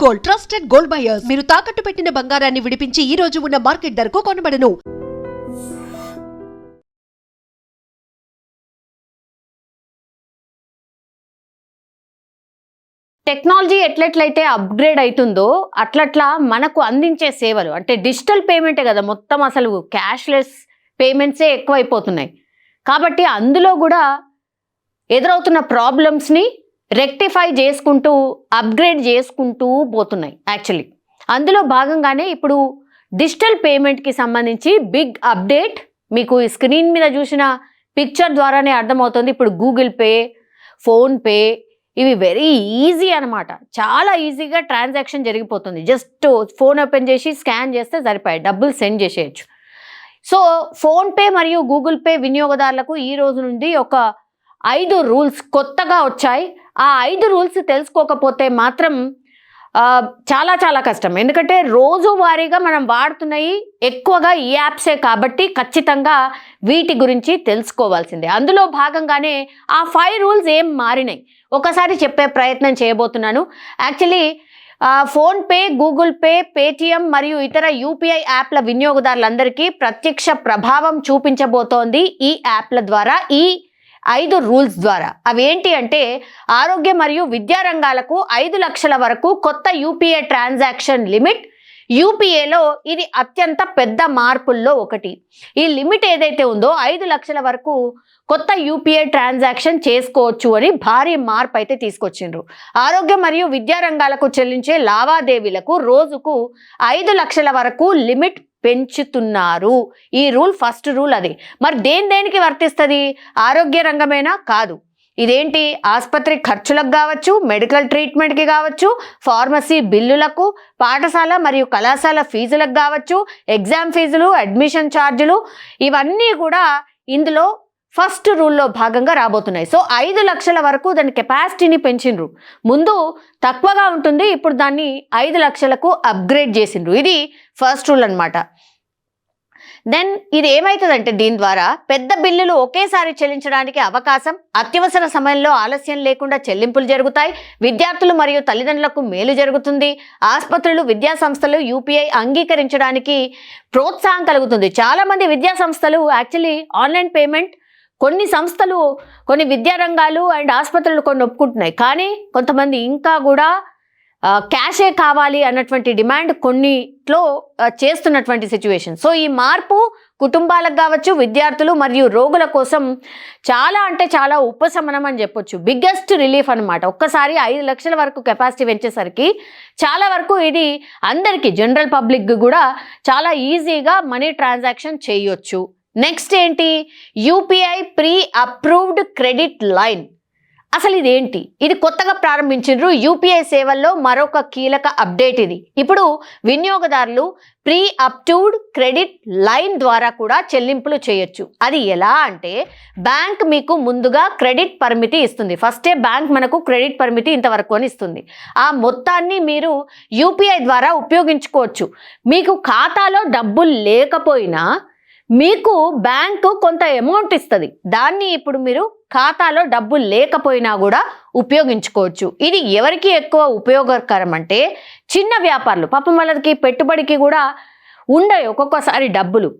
Gold, trusted gold buyers. మీరు తాకట్టు పెట్టిన బంగారాన్ని విడిపించి ఈ రోజు ఉన్న మార్కెట్ ధరకు కొనబడను. టెక్నాలజీ ఎట్లెట్లయితే అప్గ్రేడ్ అవుతుందో అట్లట్లా మనకు అందించే సేవలు అంటే డిజిటల్ పేమెంటే కదా, మొత్తం అసలు క్యాష్లెస్ పేమెంట్సే ఎక్కువైపోతున్నాయి. కాబట్టి అందులో కూడా ఎదురవుతున్న ప్రాబ్లమ్స్ని రెక్టిఫై చేసుకుంటూ అప్గ్రేడ్ చేసుకుంటూ పోతున్నాయి. యాక్చువల్లీ అందులో భాగంగానే ఇప్పుడు డిజిటల్ పేమెంట్కి సంబంధించి బిగ్ అప్డేట్ మీకు ఈ స్క్రీన్ మీద చూసిన పిక్చర్ ద్వారానే అర్థమవుతుంది. ఇప్పుడు గూగుల్ పే, ఫోన్పే ఇవి వెరీ ఈజీ అనమాట. చాలా ఈజీగా ట్రాన్సాక్షన్ జరిగిపోతుంది. జస్ట్ ఫోన్ ఓపెన్ చేసి స్కాన్ చేస్తే సరిపోయి డబ్బులు సెండ్ చేసేయచ్చు. సో ఫోన్పే మరియు గూగుల్ పే వినియోగదారులకు ఈ రోజు నుండి ఒక 5 రూల్స్ కొత్తగా వచ్చాయి. ఆ 5 రూల్స్ తెలుసుకోకపోతే మాత్రం చాలా చాలా కష్టం. ఎందుకంటే రోజువారీగా మనం వాడుతున్నాయి ఎక్కువగా ఈ యాప్సే కాబట్టి ఖచ్చితంగా వీటి గురించి తెలుసుకోవాల్సిందే. అందులో భాగంగానే ఆ 5 రూల్స్ ఏం మారినాయి ఒకసారి చెప్పే ప్రయత్నం చేయబోతున్నాను. Actually PhonePe, Google pay, Paytm మరియు ఇతర యూపీఐ యాప్ల వినియోగదారులందరికీ ప్రత్యక్ష ప్రభావం చూపించబోతోంది ఈ యాప్ల ద్వారా, ఈ 5 రూల్స్ ద్వారా. అవి ఏంటి అంటే ఆరోగ్య మరియు విద్యా రంగాలకు 5 లక్షల వరకు కొత్త యూపీఐ ట్రాన్సాక్షన్ లిమిట్. యూపీఏలో ఇది అత్యంత పెద్ద మార్పుల్లో ఒకటి. ఈ లిమిట్ ఏదైతే ఉందో 5 లక్షల వరకు కొత్త యూపీఐ ట్రాన్సాక్షన్ చేసుకోవచ్చు అని భారీ మార్పు అయితే తీసుకొచ్చిండ్రు. ఆరోగ్య మరియు విద్యా రంగాలకు చెల్లించే లావాదేవీలకు రోజుకు 5 లక్షల వరకు లిమిట్ పెంచుతున్నారు. ఈ రూల్ ఫస్ట్ రూల్ అది. మరి దేనికి వర్తిస్తుంది? ఆరోగ్య రంగమేనా? కాదు. ఇదేంటి? ఆసుపత్రి ఖర్చులకు కావచ్చు, మెడికల్ ట్రీట్మెంట్కి కావచ్చు, ఫార్మసీ బిల్లులకు, పాఠశాల మరియు కళాశాల ఫీజులకు కావచ్చు, ఎగ్జామ్ ఫీజులు, అడ్మిషన్ ఛార్జీలు, ఇవన్నీ కూడా ఇందులో ఫస్ట్ రూల్లో భాగంగా రాబోతున్నాయి. సో 5 లక్షల వరకు దాని కెపాసిటీని పెంచిండ్రు. ముందు తక్కువగా ఉంటుంది, ఇప్పుడు దాన్ని 5 లక్షలకు అప్గ్రేడ్ చేసిండ్రు. ఇది ఫస్ట్ రూల్ అనమాట. దెన్ ఇది ఏమవుతుందంటే దీని ద్వారా పెద్ద బిల్లులు ఒకేసారి చెల్లించడానికి అవకాశం, అత్యవసర సమయంలో ఆలస్యం లేకుండా చెల్లింపులు జరుగుతాయి, విద్యార్థులు మరియు తల్లిదండ్రులకు మేలు జరుగుతుంది, ఆసుపత్రులు, విద్యా సంస్థలు యూపీఐ అంగీకరించడానికి ప్రోత్సాహం కలుగుతుంది. చాలామంది విద్యా సంస్థలు యాక్చువల్లీ ఆన్లైన్ పేమెంట్, కొన్ని సంస్థలు, కొన్ని విద్యారంగాలు అండ్ ఆసుపత్రులు కొన్ని ఒప్పుకుంటున్నాయి. కానీ కొంతమంది ఇంకా కూడా క్యాషే కావాలి అన్నటువంటి డిమాండ్ కొన్నిట్లో చేస్తున్నటువంటి సిచ్యువేషన్. సో ఈ మార్పు కుటుంబాలకు కావచ్చు, విద్యార్థులు మరియు రోగుల కోసం చాలా అంటే చాలా ఉపశమనం అని చెప్పొచ్చు. బిగ్గెస్ట్ రిలీఫ్ అనమాట. ఒక్కసారి 5 లక్షల వరకు కెపాసిటీ పెంచేసరికి చాలా వరకు ఇది అందరికీ, జనరల్ పబ్లిక్ కూడా చాలా ఈజీగా మనీ ట్రాన్సాక్షన్ చేయొచ్చు. నెక్స్ట్ ఏంటి? UPI pre approved credit line. అసలు ఇదేంటి? ఇది కొత్తగా ప్రారంభించారు యూపీఐ సేవల్లో మరొక కీలక అప్డేట్ ఇది. ఇప్పుడు వినియోగదారులు ప్రీ అప్రూవ్డ్ క్రెడిట్ లైన్ ద్వారా కూడా చెల్లింపులు చేయొచ్చు. అది ఎలా అంటే బ్యాంక్ మీకు ముందుగా క్రెడిట్ పరిమితి ఇస్తుంది. ఫస్టే బ్యాంక్ మనకు క్రెడిట్ పరిమితి ఇంతవరకు అని ఇస్తుంది. ఆ మొత్తాన్ని మీరు యూపీఐ ద్వారా ఉపయోగించుకోవచ్చు. మీకు ఖాతాలో డబ్బులు లేకపోయినా మీకు బ్యాంకు కొంత అమౌంట్ ఇస్తుంది. దాన్ని ఇప్పుడు మీరు ఖాతాలో డబ్బులు లేకపోయినా కూడా ఉపయోగించుకోవచ్చు. ఇది ఎవరికి ఎక్కువ ఉపయోగకరం అంటే చిన్న వ్యాపారులు, పాపం వాళ్ళకి పెట్టుబడికి కూడా ఉండవు ఒక్కొక్కసారి డబ్బులు.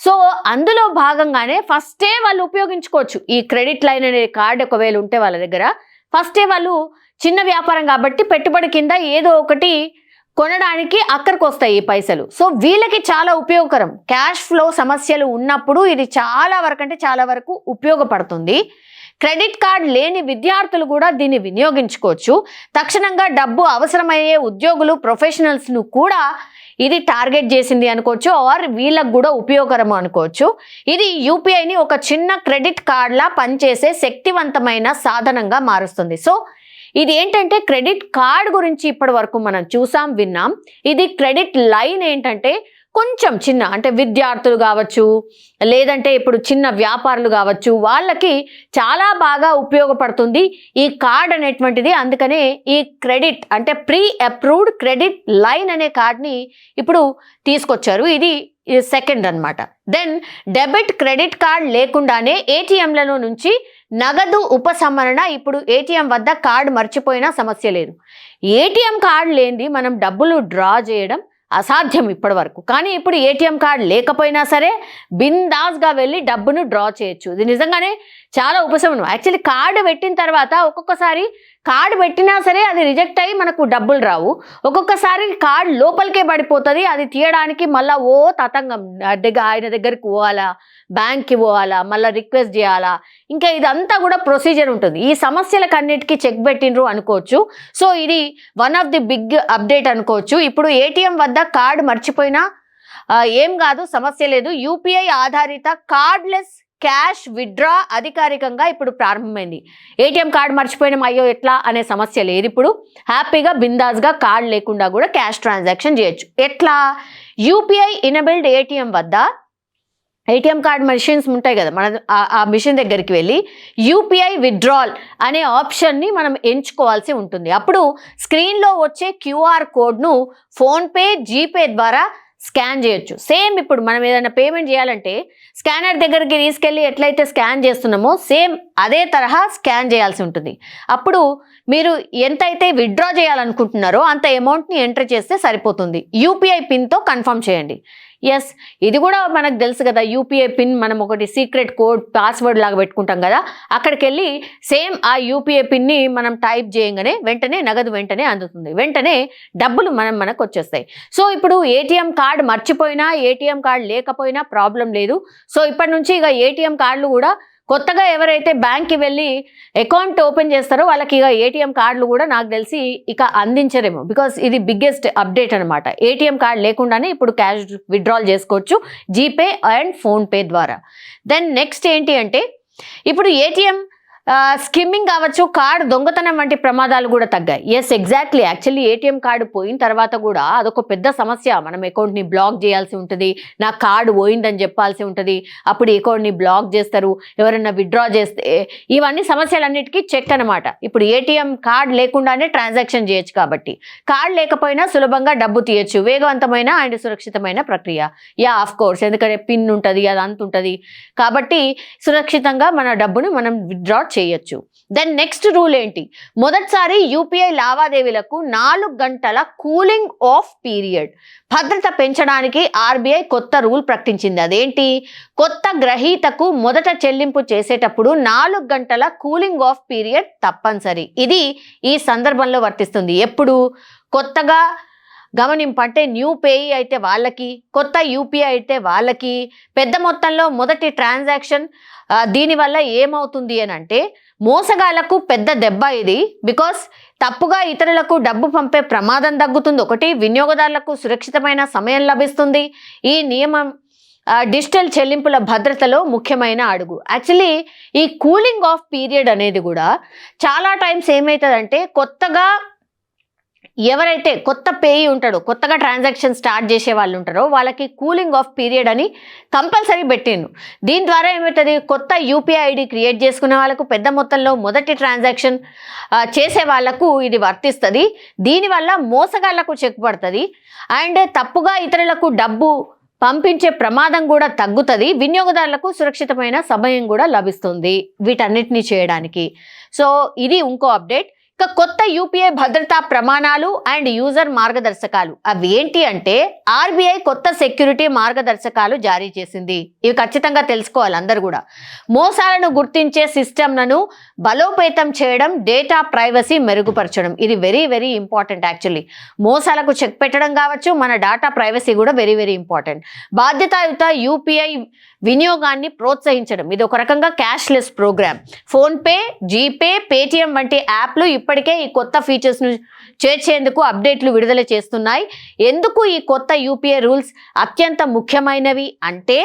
సో అందులో భాగంగానే ఫస్టే వాళ్ళు ఉపయోగించుకోవచ్చు. ఈ క్రెడిట్ లైన్ అనే కార్డు ఒకవేళ ఉంటే వాళ్ళ దగ్గర ఫస్టే వాళ్ళు చిన్న వ్యాపారం కాబట్టి పెట్టుబడి కింద ఏదో ఒకటి కొనడానికి అక్కడికి వస్తాయి ఈ పైసలు. సో వీళ్ళకి చాలా ఉపయోగకరం. క్యాష్ ఫ్లో సమస్యలు ఉన్నప్పుడు ఇది చాలా వరకు అంటే చాలా వరకు ఉపయోగపడుతుంది. క్రెడిట్ కార్డ్ లేని విద్యార్థులు కూడా దీన్ని వినియోగించుకోవచ్చు. తక్షణంగా డబ్బు అవసరమయ్యే ఉద్యోగులు, ప్రొఫెషనల్స్ను కూడా ఇది టార్గెట్ చేసింది అనుకోవచ్చు, ఆర్ వీళ్ళకు కూడా ఉపయోగకరం అనుకోవచ్చు. ఇది యూపీఐని ఒక చిన్న క్రెడిట్ కార్డ్లా పనిచేసే శక్తివంతమైన సాధనంగా మారుస్తుంది. సో ఇది ఏంటంటే క్రెడిట్ కార్డ్ గురించి ఇప్పటి వరకు మనం చూసాం, విన్నాం. ఇది క్రెడిట్ లైన్ ఏంటంటే కొంచెం చిన్న, అంటే విద్యార్థులు కావచ్చు, లేదంటే ఇప్పుడు చిన్న వ్యాపారులు కావచ్చు, వాళ్ళకి చాలా బాగా ఉపయోగపడుతుంది ఈ కార్డ్ అనేటువంటిది. అందుకనే ఈ క్రెడిట్ అంటే ప్రీ అప్రూవ్డ్ క్రెడిట్ లైన్ అనే కార్డ్ని ఇప్పుడు తీసుకొచ్చారు. ఇది సెకండ్ అనమాట. దెన్ డెబిట్ క్రెడిట్ కార్డ్ లేకుండానే ఏటీఎంలలో నుంచి నగదు ఉపసంహరణ. ఇప్పుడు ఏటీఎం వద్ద కార్డు మర్చిపోయినా సమస్య లేదు. ఏటీఎం కార్డు లేనిది మనం డబ్బులు డ్రా చేయడం అసాధ్యం ఇప్పటి వరకు. కానీ ఇప్పుడు ఏటీఎం కార్డు లేకపోయినా సరే బిందాస్గా వెళ్ళి డబ్బును డ్రా చేయొచ్చు. ఇది నిజంగానే చాలా ఉపశమనం. యాక్చువల్లీ కార్డు పెట్టిన తర్వాత ఒక్కొక్కసారి కార్డు పెట్టినా సరే అది రిజెక్ట్ అయ్యి మనకు డబ్బులు రావు. ఒక్కొక్కసారి కార్డు లోపలికే పడిపోతుంది. అది తీయడానికి మళ్ళీ తతంగం, ఆయన దగ్గరికి పోవాలా, బ్యాంక్కి పోవాలా, మళ్ళీ రిక్వెస్ట్ చేయాలా, ఇంకా ఇదంతా కూడా ప్రొసీజర్ ఉంటుంది. ఈ సమస్యలకు అన్నిటికీ చెక్ పెట్టినరు అనుకోవచ్చు. సో ఇది one of the big update అనుకోవచ్చు. ఇప్పుడు ఏటీఎం వద్ద కార్డు మర్చిపోయినా ఏం కాదు, సమస్య లేదు. యూపీఐ ఆధారిత కార్డ్లెస్ క్యాష్ విత్డ్రా అధికారికంగా ఇప్పుడు ప్రారంభమైంది. ఏటీఎం కార్డు మర్చిపోయిన అయ్యో ఎట్లా అనే సమస్య లేదు. ఇప్పుడు హ్యాపీగా బిందాస్గా కార్డు లేకుండా కూడా క్యాష్ ట్రాన్సాక్షన్ చేయొచ్చు. ఎట్లా? యూపీఐ ఇనబిల్డ్ ఏటీఎం వద్ద ఏటీఎం కార్డ్ మెషిన్స్ ఉంటాయి కదా, మన ఆ మిషన్ దగ్గరికి వెళ్ళి యూపీఐ విత్డ్రాల్ అనే ఆప్షన్ని మనం ఎంచుకోవాల్సి ఉంటుంది. అప్పుడు స్క్రీన్లో వచ్చే క్యూఆర్ కోడ్ను ఫోన్పే, జీపే ద్వారా స్కాన్ చేయొచ్చు. సేమ్ ఇప్పుడు మనం ఏదైనా పేమెంట్ చేయాలంటే స్కానర్ దగ్గరికి తీసుకెళ్ళి ఎట్లయితే స్కాన్ చేస్తున్నామో సేమ్ అదే తరహా స్కాన్ చేయాల్సి ఉంటుంది. అప్పుడు మీరు ఎంతైతే విత్డ్రా చేయాలనుకుంటున్నారో అంత అమౌంట్ని ఎంటర్ చేస్తే సరిపోతుంది. యూపీఐ పిన్తో కన్ఫర్మ్ చేయండి. ఎస్, ఇది కూడా మనకు తెలుసు కదా, యూపీఐ పిన్ మనం ఒకటి సీక్రెట్ కోడ్ పాస్వర్డ్ లాగా పెట్టుకుంటాం కదా, అక్కడికి వెళ్ళి సేమ్ ఆ యూపీఐ పిన్ని మనం టైప్ చేయగానే వెంటనే నగదు వెంటనే అందుతుంది, వెంటనే డబ్బులు మనకు వచ్చేస్తాయి. సో ఇప్పుడు ఏటీఎం కార్డు మర్చిపోయినా ఏటీఎం కార్డు లేకపోయినా ప్రాబ్లం లేదు. సో ఇప్పటి నుంచి ఇక ఏటీఎం కార్డులు కూడా కొత్తగా ఎవరైతే బ్యాంక్కి వెళ్ళి అకౌంట్ ఓపెన్ చేస్తారో వాళ్ళకి ఇక ఏటీఎం కార్డులు కూడా నాకు తెలిసి ఇక అందించరేమో. బికాస్ ఇది బిగ్గెస్ట్ అప్డేట్ అనమాట. ఏటీఎం కార్డు లేకుండానే ఇప్పుడు క్యాష్ విత్డ్రాల్ చేసుకోవచ్చు జీపే అండ్ ఫోన్పే ద్వారా. దెన్ నెక్స్ట్ ఏంటి అంటే ఇప్పుడు ఏటీఎం స్కిమ్మింగ్ కావచ్చు, కార్డు దొంగతనం వంటి ప్రమాదాలు కూడా తగ్గాయి. Yes, exactly. Actually ATM card పోయిన తర్వాత కూడా అదొక పెద్ద సమస్య. మనం అకౌంట్ని బ్లాక్ చేయాల్సి ఉంటుంది, నా కార్డు పోయిందని చెప్పాల్సి ఉంటుంది, అప్పుడు అకౌంట్ని బ్లాక్ చేస్తారు, ఎవరైనా విత్డ్రా చేస్తే ఇవన్నీ సమస్యలన్నిటికీ చెక్ అనమాట. ఇప్పుడు ఏటీఎం కార్డు లేకుండానే ట్రాన్సాక్షన్ చేయొచ్చు కాబట్టి కార్డు లేకపోయినా సులభంగా డబ్బు తీయచ్చు. వేగవంతమైన అండ్ సురక్షితమైన ప్రక్రియ. ఆఫ్ కోర్స్, ఎందుకంటే పిన్ ఉంటుంది, అది అంత ఉంటుంది కాబట్టి సురక్షితంగా మన డబ్బును మనం విత్డ్రా చేయొచ్చు. దెన్ నెక్స్ట్ రూల్ ఏంటి? మొదటిసారి యూపీఐ లావాదేవీలకు 4 గంటల కూలింగ్ ఆఫ్ పీరియడ్ భద్రత పెంచడానికి ఆర్బీఐ కొత్త రూల్ ప్రకటించింది. అదేంటి? కొత్త గ్రహీతకు మొదట చెల్లింపు చేసేటప్పుడు 4 గంటల కూలింగ్ ఆఫ్ పీరియడ్ తప్పనిసరి. ఇది ఈ సందర్భంలో వర్తిస్తుంది. ఎప్పుడు? కొత్తగా గమనింపు అంటే న్యూ పేయీ అయితే వాళ్ళకి, కొత్త యూపీఐ అయితే వాళ్ళకి, పెద్ద మొత్తంలో మొదటి ట్రాన్సాక్షన్. దీనివల్ల ఏమవుతుంది అని అంటే మోసగాళ్లకు పెద్ద దెబ్బ ఇది. బికాస్ తప్పుగా ఇతరులకు డబ్బు పంపే ప్రమాదం తగ్గుతుంది. ఒకటి, వినియోగదారులకు సురక్షితమైన సమయం లభిస్తుంది. ఈ నియమం డిజిటల్ చెల్లింపుల భద్రతలో ముఖ్యమైన అడుగు. యాక్చువల్లీ ఈ కూలింగ్ ఆఫ్ పీరియడ్ అనేది కూడా చాలా టైమ్స్ ఏమవుతుందంటే కొత్తగా ఎవరైతే కొత్త పేయీ ఉంటాడో, కొత్తగా ట్రాన్సాక్షన్ స్టార్ట్ చేసే వాళ్ళు ఉంటారో వాళ్ళకి కూలింగ్ ఆఫ్ పీరియడ్ అని కంపల్సరీ పెట్టిండు. దీని ద్వారా ఏమవుతుంది? కొత్త యూపీఐ ఐడి క్రియేట్ చేసుకునే వాళ్ళకు, పెద్ద మొత్తంలో మొదటి ట్రాన్సాక్షన్ చేసే వాళ్లకు ఇది వర్తిస్తుంది. దీనివల్ల మోసగాళ్లకు చెక్ పడుతుంది అండ్ తప్పుగా ఇతరులకు డబ్బు పంపించే ప్రమాదం కూడా తగ్గుతుంది. వినియోగదారులకు సురక్షితమైన సమయం కూడా లభిస్తుంది వీటన్నిటిని చేయడానికి. సో ఇది ఇంకో అప్డేట్. ఇక కొత్త యూపీఐ భద్రతా ప్రమాణాలు అండ్ యూజర్ మార్గదర్శకాలు అవి ఏంటి అంటే ఆర్బీఐ కొత్త సెక్యూరిటీ మార్గదర్శకాలు జారీ చేసింది. ఇవి ఖచ్చితంగా తెలుసుకోవాలి అందరు కూడా. మోసాలను గుర్తించే సిస్టమ్లను బలోపేతం చేయడం, డేటా ప్రైవసీ మెరుగుపరచడం, ఇది వెరీ వెరీ ఇంపార్టెంట్. యాక్చువల్లీ మోసాలకు చెక్ పెట్టడం కావచ్చు, మన డేటా ప్రైవసీ కూడా వెరీ వెరీ ఇంపార్టెంట్. బాధ్యతాయుత యూపీఐ వినియోగాన్ని ప్రోత్సహించడం, ఇది ఒక రకంగా cashless program. PhonePe, GPay, Paytm వంటి యాప్లు ఇప్పటికే ఈ కొత్త ఫీచర్స్ను చేర్చేందుకు అప్డేట్లు విడుదల చేస్తున్నాయి. ఎందుకు ఈ కొత్త యూపీఐ రూల్స్ అత్యంత ముఖ్యమైనవి అంటే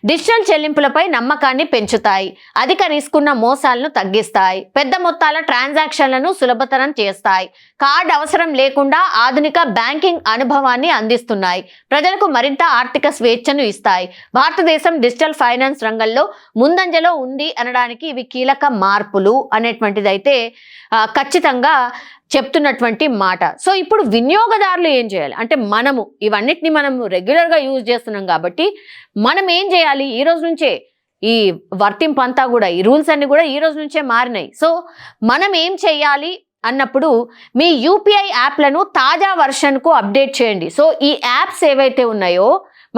డిజిటల్ చెల్లింపులపై నమ్మకాన్ని పెంచుతాయి, అధిక రిస్క్ ఉన్న మోసాలను తగ్గిస్తాయి, పెద్ద మొత్తాల ట్రాన్సాక్షన్లను సులభతరం చేస్తాయి, కార్డ్ అవసరం లేకుండా ఆధునిక బ్యాంకింగ్ అనుభవాన్ని అందిస్తున్నాయి, ప్రజలకు మరింత ఆర్థిక స్వేచ్ఛను ఇస్తాయి. భారతదేశం డిజిటల్ ఫైనాన్స్ రంగంలో ముందంజలో ఉంది అనడానికి ఇవి కీలక మార్పులు అనేటువంటిది అయితే ఖచ్చితంగా చెప్తున్నటువంటి మాట. సో ఇప్పుడు వినియోగదారులు ఏం చేయాలి అంటే ఇవన్నిటిని మనం రెగ్యులర్గా యూజ్ చేస్తున్నాం కాబట్టి మనం ఏం చేయాలి? ఈ రోజు నుంచే ఈ వర్తింపు అంతా కూడా ఈ రూల్స్ అన్ని కూడా ఈ రోజు నుంచే మారినాయి. సో మనం ఏం చేయాలి అన్నప్పుడు మీ యూపీఐ యాప్లను తాజా వర్షన్కు అప్డేట్ చేయండి. సో ఈ యాప్స్ ఏవైతే ఉన్నాయో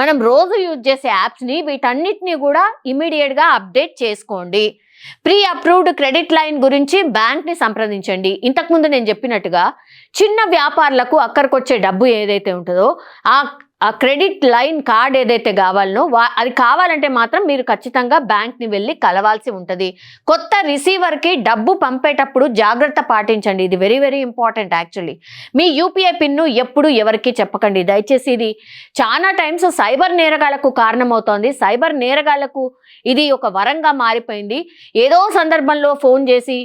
మనం రోజు యూజ్ చేసే యాప్స్ని వీటన్నిటిని కూడా ఇమీడియట్గా అప్డేట్ చేసుకోండి. ప్రీ అప్రూవ్డ్ క్రెడిట్ లైన్ గురించి బ్యాంక్ని సంప్రదించండి. ఇంతకుముందు నేను చెప్పినట్టుగా చిన్న వ్యాపారులకు అక్కడికొచ్చే డబ్బు ఏదైతే ఉంటుందో ఆ క్రెడిట్ లైన్ కార్డ్ ఏదైతే కావాలనో అది కావాలంటే మాత్రం మీరు ఖచ్చితంగా బ్యాంక్ని వెళ్ళి కలవాల్సి ఉంటుంది. కొత్త రిసీవర్కి డబ్బు పంపేటప్పుడు జాగ్రత్త పాటించండి. ఇది వెరీ వెరీ ఇంపార్టెంట్. యాక్చువల్లీ మీ యూపీఐ పిన్ను ఎప్పుడు ఎవరికి చెప్పకండి దయచేసి. ఇది చాలా టైమ్స్ సైబర్ నేరగాళ్లకు కారణమవుతోంది. సైబర్ నేరగాళ్లకు ఇది ఒక వరంగా మారిపోయింది. ఏదో సందర్భంలో ఫోన్ చేసి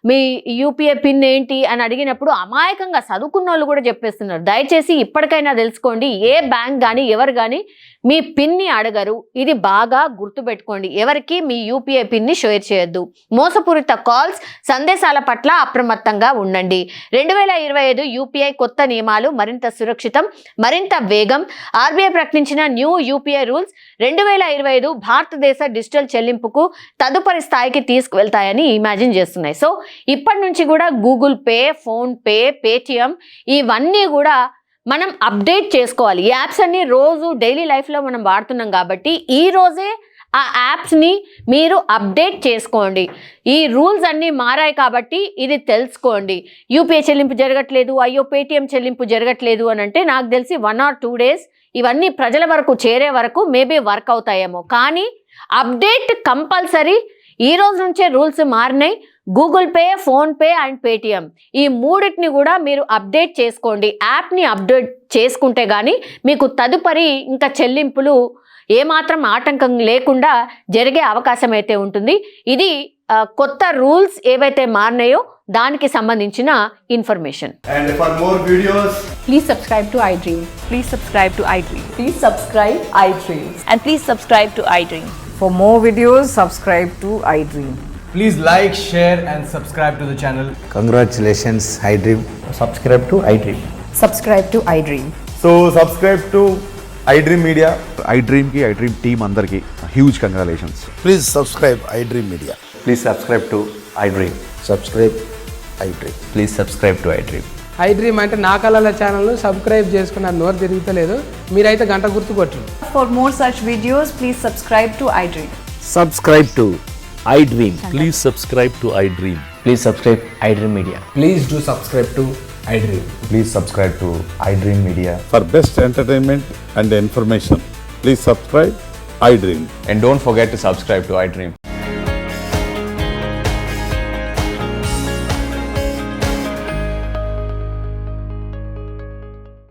మీ యూపీఐ పిన్ ఏంటి అని అడిగినప్పుడు అమాయకంగా చదువుకున్న వాళ్ళు కూడా చెప్పేస్తున్నారు. దయచేసి ఇప్పటికైనా తెలుసుకోండి, ఏ బ్యాంక్ కానీ ఎవరు కానీ మీ పిన్ని అడగరు. ఇది బాగా గుర్తుపెట్టుకోండి. ఎవరికి మీ యూపీఐ పిన్ని షేర్ చేయొద్దు. మోసపూరిత కాల్స్, సందేశాల పట్ల అప్రమత్తంగా ఉండండి. 2025 యూపీఐ కొత్త నియమాలు మరింత సురక్షితం, మరింత వేగం. ఆర్బీఐ ప్రకటించిన న్యూ యూపీఐ రూల్స్ 2025 భారతదేశ డిజిటల్ చెల్లింపుకు తదుపరి స్థాయికి తీసుకువెళ్తాయని ఇమాజిన్ చేస్తున్నాయి. సో ఇప్పటి నుంచి కూడా Google pay, phone pay, Paytm ఇవన్నీ కూడా మనం అప్డేట్ చేసుకోవాలి. ఈ యాప్స్ అన్ని రోజు డైలీ లైఫ్లో మనం వాడుతున్నాం కాబట్టి ఈ రోజే ఆ యాప్స్ని మీరు అప్డేట్ చేసుకోండి. ఈ రూల్స్ అన్నీ మారాయి కాబట్టి ఇది తెలుసుకోండి. యూపీఐ చెల్లింపు జరగట్లేదు, అయ్యో పేటిఎం చెల్లింపు జరగట్లేదు అని అంటే నాకు తెలిసి 1 or 2 days ఇవన్నీ ప్రజల వరకు చేరే వరకు మేబీ వర్క్ అవుతాయేమో. కానీ అప్డేట్ కంపల్సరీ. ఈ రోజు నుంచే రూల్స్ మారినాయి. Google pay, phone pay and Paytm ఈ మూడింటిని కూడా మీరు అప్డేట్ చేసుకోండి. యాప్ని అప్డేట్ చేసుకుంటే కానీ మీకు తదుపరి ఇంకా చెల్లింపులు ఏమాత్రం ఆటంకం లేకుండా జరిగే అవకాశం అయితే ఉంటుంది. ఇది కొత్త రూల్స్ ఏవైతే మారినాయో దానికి సంబంధించిన information. And for more videos, Please subscribe to iDream. Please subscribe to iDream. Please subscribe iDream. And please subscribe to iDream. For more videos, subscribe to iDream. please like, share and subscribe to the channel. Congratulations, iDream. subscribe to iDream. Subscribe to iDream. So subscribe to iDream Media. iDream ki iDream team andarki huge congratulations. Please subscribe iDream Media. Please subscribe to iDream. Subscribe iDream. Please subscribe to iDream. iDream అంటే నా కళల ఛానల్ను subscribe చేసుకున్న నోరు తిరుగుతలేదు. మీరైతే గంట గుర్తు కొట్టండి. For more such videos, please subscribe to iDream. Subscribe to iDream. Please subscribe to iDream. Please subscribe iDream Media. Please do subscribe to iDream. Please subscribe to iDream Media. For best entertainment and information, please subscribe iDream. And don't forget to subscribe to iDream.